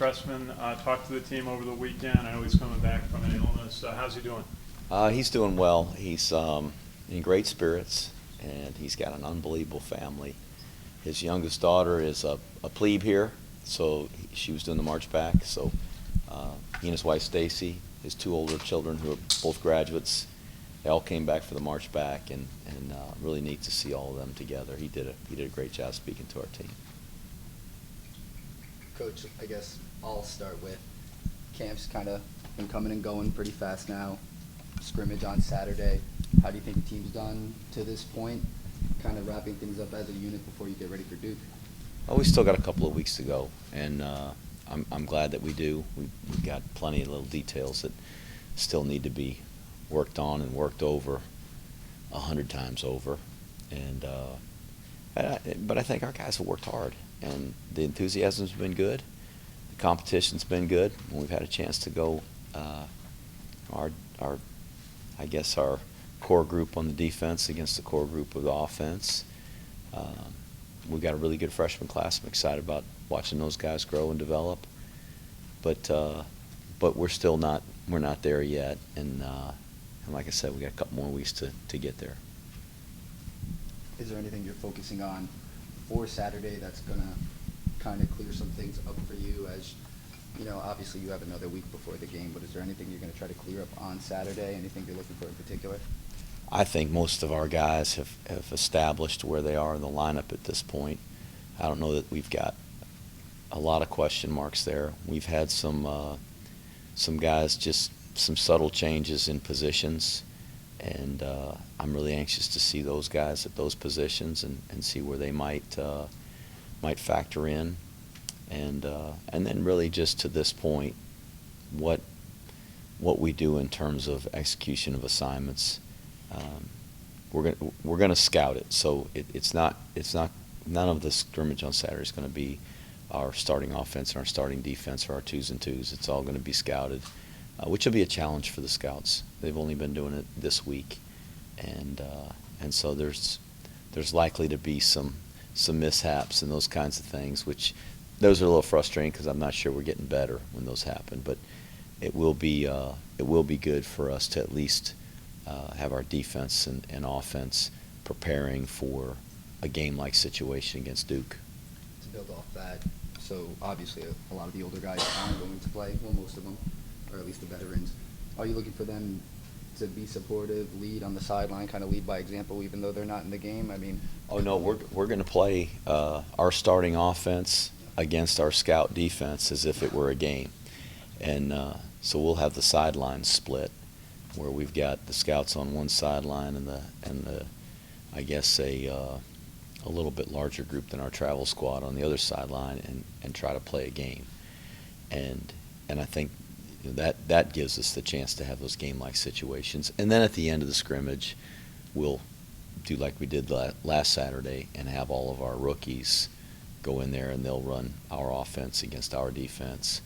freshman, talked to the team over the weekend. I know he's coming back from an illness. How's he doing? He's doing well. He's in great spirits, and he's got an unbelievable family. His youngest daughter is a plebe here, so she was doing the march back. So he and his wife Stacy, his two older children who are both graduates, they all came back for the march back, and really neat to see all of them together. He did a great job speaking to our team. Coach, I guess I'll start with camp's kind of been coming and going pretty fast now. Scrimmage on Saturday. How do you think the team's done to this point, kind of wrapping things up as a unit before you get ready for Duke? Oh, we still got a couple of weeks to go, and I'm glad that we do. We've got plenty of little details that still need to be worked on and worked over 100 times over. And but I think our guys have worked hard, and the enthusiasm's been good. The competition's been good. And we've had a chance to go our core group on the defense against the core group of the offense. We've got a really good freshman class. I'm excited about watching those guys grow and develop. But we're still not there yet. And like I said, we got a couple more weeks to get there. Is there anything you're focusing on for Saturday that's going to kind of clear some things up for you? As you know, obviously you have another week before the game, but is there anything you're going to try to clear up on Saturday? Anything you're looking for in particular? I think most of our guys have established where they are in the lineup at this point. I don't know that we've got a lot of question marks there. We've had some guys, just some subtle changes in positions, and I'm really anxious to see those guys at those positions and see where they might factor in, and then really just to this point, what we do in terms of execution of assignments. We're gonna scout it, so it's not none of the scrimmage on Saturday is going to be our starting offense and our starting defense or our twos and twos. It's all going to be scouted, which will be a challenge for the scouts. They've only been doing it this week, and so there's likely to be some mishaps and those kinds of things, which those are a little frustrating because I'm not sure we're getting better when those happen. But it will be good for us to at least have our defense and offense preparing for a game-like situation against Duke. To build off that, so obviously a lot of the older guys aren't going to play, well, most of them, or at least the veterans. Are you looking for them to be supportive, lead on the sideline, kind of lead by example, even though they're not in the game? I mean, oh no, we're going to play our starting offense against our scout defense as if it were a game, and so we'll have the sidelines split, where we've got the scouts on one sideline and the I guess a little bit larger group than our travel squad on the other sideline, and try to play a game, and I think that gives us the chance to have those game-like situations. And then at the end of the scrimmage, we'll do like we did last Saturday and have all of our rookies go in there and they'll run our offense against our defense,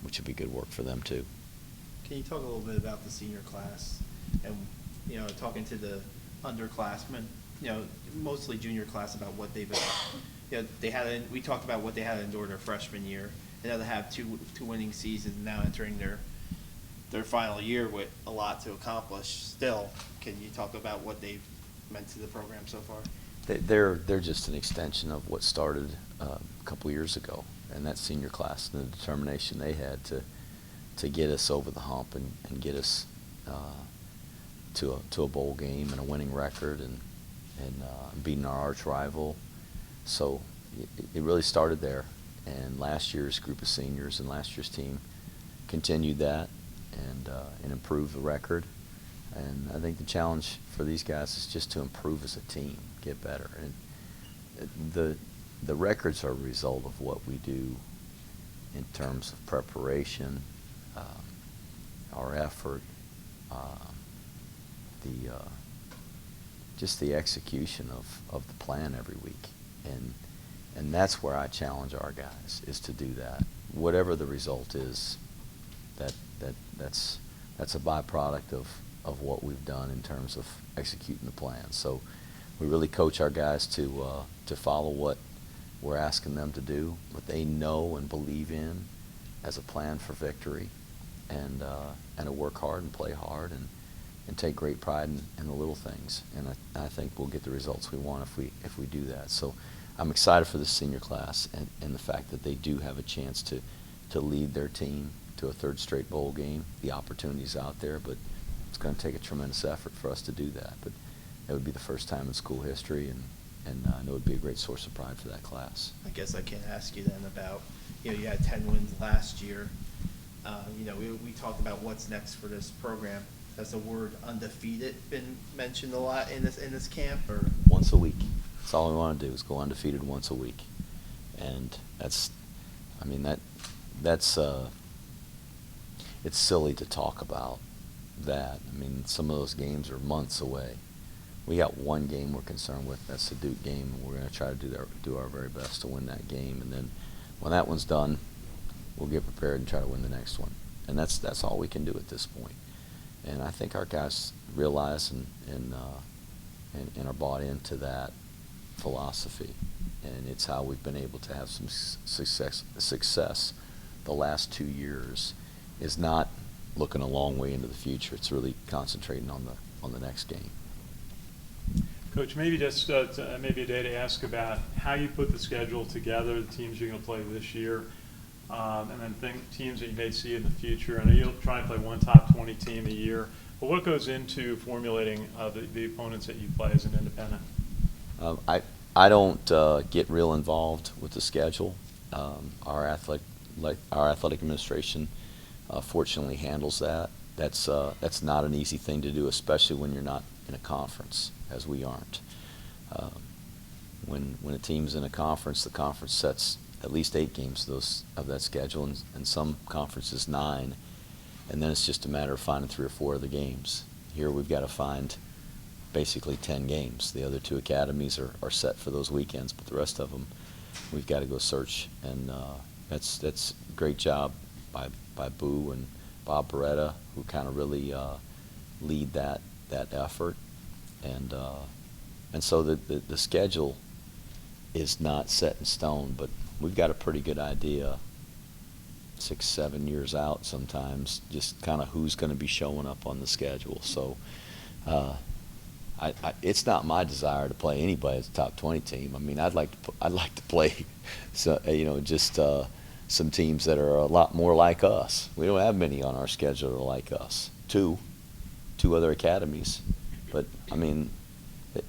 which will be good work for them too. Can you talk a little bit about the senior class and, talking to the underclassmen, mostly junior class, about what they've been, we talked about what they had to endure their freshman year, and now they have two winning seasons, now entering their final year with a lot to accomplish still. Can you talk about what they've meant to the program so far? They're just an extension of what started a couple years ago, and that senior class and the determination they had to get us over the hump and get us to a bowl game and a winning record and beating our arch rival. So it really started there, and last year's group of seniors and last year's team continued that and improved the record. And I think the challenge for these guys is just to improve as a team, get better. And the records are a result of what we do in terms of preparation, our effort, just the execution of the plan every week. And that's where I challenge our guys, is to do that. Whatever the result is, that's a byproduct of what we've done in terms of executing the plan. So we really coach our guys to follow what we're asking them to do, what they know and believe in, as a plan for victory, and to work hard and play hard and take great pride in the little things. And I think we'll get the results we want if we do that. So I'm excited for the senior class and the fact that they do have a chance to lead their team to a third straight bowl game. The opportunity's out there, but it's going to take a tremendous effort for us to do that. But it would be the first time in school history, and I know it would be a great source of pride for that class. I guess I can't ask you then about, you had 10 wins last year. We talked about what's next for this program. Has the word undefeated been mentioned a lot in this camp, or? Once a week. That's all we want to do is go undefeated once a week. And that's it's silly to talk about that. I mean, some of those games are months away. We got one game we're concerned with. That's the Duke game, and we're going to try to do our very best to win that game. And then when that one's done, we'll get prepared and try to win the next one. And that's all we can do at this point. And I think our guys realize and are bought into that philosophy. And it's how we've been able to have some success the last 2 years, is not looking a long way into the future. It's really concentrating on the next game. Coach, maybe just maybe a day to ask about how you put the schedule together, the teams you're going to play this year, and then teams that you may see in the future. I know you'll try to play one top 20 team a year, but what goes into formulating the opponents that you play as an independent? I don't get real involved with the schedule. Our athletic administration fortunately handles that. That's not an easy thing to do, especially when you're not in a conference, as we aren't. When a team's in a conference, the conference sets at least 8 games of that schedule, and some conferences 9, and then it's just a matter of finding 3 or 4 of the games. Here we've got to find basically 10 games. The other 2 academies are set for those weekends, but the rest of them we've got to go search, and that's a great job by Boo and Bob Beretta, who kind of really lead that effort, and so the schedule is not set in stone, but we've got a pretty good idea 6-7 years out sometimes, just kind of who's going to be showing up on the schedule. So it's not my desire to play anybody as a top 20 team. I mean, I'd like to play some teams that are a lot more like us. We don't have many on our schedule that are like us. Two other academies, but I mean,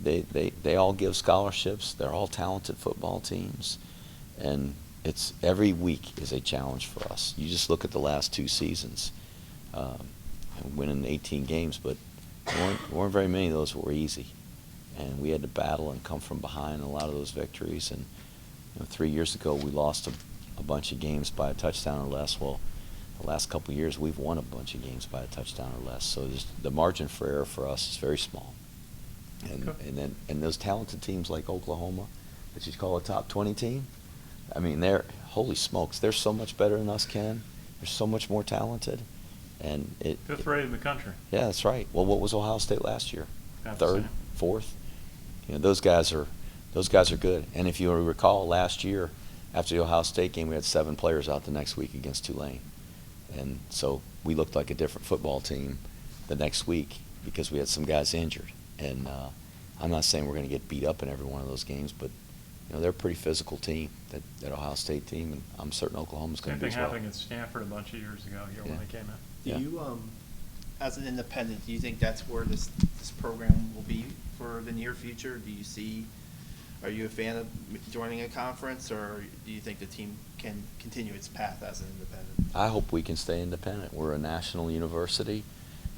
they all give scholarships. They're all talented football teams, and it's every week is a challenge for us. You just look at the last 2 seasons, and winning 18 games, but there weren't very many of those that were easy, and we had to battle and come from behind in a lot of those victories. And 3 years ago we lost a bunch of games by a touchdown or less. Well, the last couple of years we've won a bunch of games by a touchdown or less. So the margin for error for us is very small. And those talented teams like Oklahoma, that you call a top 20 team, I mean, holy smokes, they're so much better than us, Ken. They're so much more talented. And 5th rate in the country. Yeah, that's right. Well, what was Ohio State last year? About the 3rd, same. 4th. Those guys are good. And if you recall, last year after the Ohio State game, we had 7 players out the next week against Tulane, and so we looked like a different football team the next week because we had some guys injured. And I'm not saying we're going to get beat up in every one of those games, but they're a pretty physical team, that Ohio State team, and I'm certain Oklahoma's going to be as well. Same thing happened at Stanford a bunch of years ago here when they came in. Yeah. Do you, as an independent, do you think that's where this program will be for the near future? Are you a fan of joining a conference, or do you think the team can continue its path as an independent? I hope we can stay independent. We're a national university,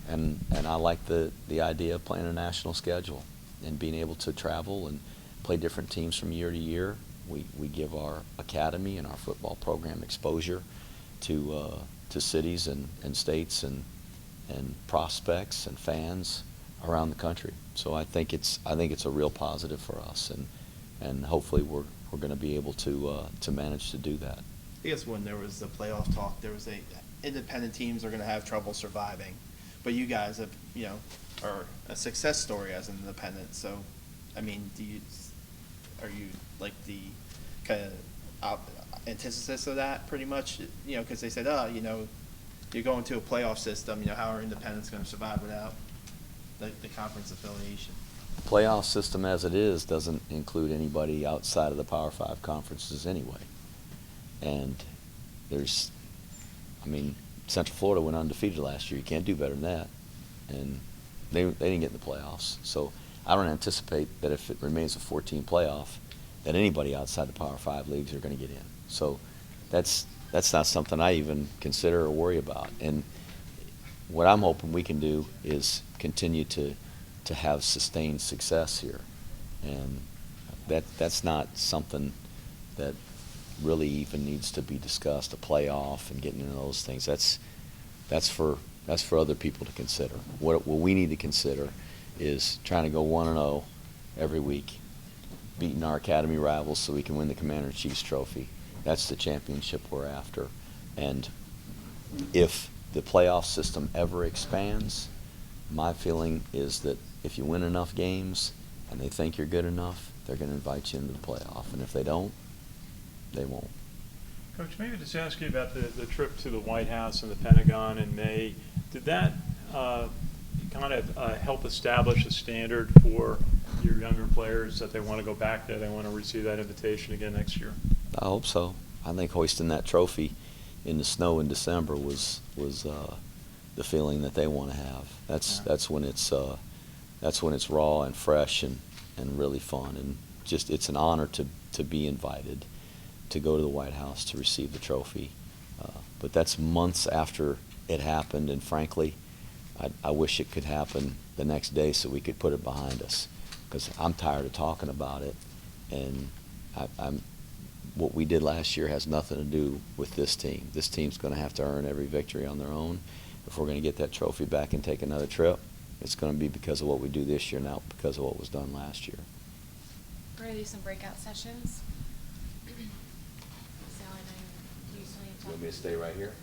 and I like the idea of playing a national schedule and being able to travel and play different teams from year to year. We give our academy and our football program exposure to cities and states and prospects and fans around the country. So I think it's a real positive for us, and hopefully we're going to be able to manage to do that. I guess when there was the playoff talk, there was independent teams are going to have trouble surviving, but you guys have are a success story as an independent. So, I mean, are you like the kind of antithesis of that, pretty much, you know, because they said, you know, you're going to a playoff system, you know, how are independents going to survive without the conference affiliation? Playoff system as it is doesn't include anybody outside of the Power 5 conferences anyway. And there's, I mean, Central Florida went undefeated last year. You can't do better than that. And they didn't get in the playoffs. So I don't anticipate that if it remains a 14 playoff, that anybody outside the Power 5 leagues are going to get in. So that's not something I even consider or worry about. And what I'm hoping we can do is continue to have sustained success here. And that's not something that really even needs to be discussed, a playoff and getting into those things. That's for other people to consider. What we need to consider is trying to go 1-0 every week, beating our academy rivals so we can win the Commander-in-Chief's trophy. That's the championship we're after. And if the playoff system ever expands, my feeling is that if you win enough games and they think you're good enough, they're going to invite you into the playoff. And if they don't, they won't. Coach, maybe just ask you about the trip to the White House and the Pentagon in May. Did that kind of help establish a standard for your younger players that they want to go back there, they want to receive that invitation again next year? I hope so. I think hoisting that trophy in the snow in December was the feeling that they want to have. That's when it's raw and fresh and really fun, and just it's an honor to be invited to go to the White House to receive the trophy. But that's months after it happened, and frankly, I wish it could happen the next day so we could put it behind us, because I'm tired of talking about it, and what we did last year has nothing to do with this team. This team's going to have to earn every victory on their own. If we're going to get that trophy back and take another trip, it's going to be because of what we do this year, not because of what was done last year. We're going to do some breakout sessions. Sally and I usually talk. You want me to stay right here?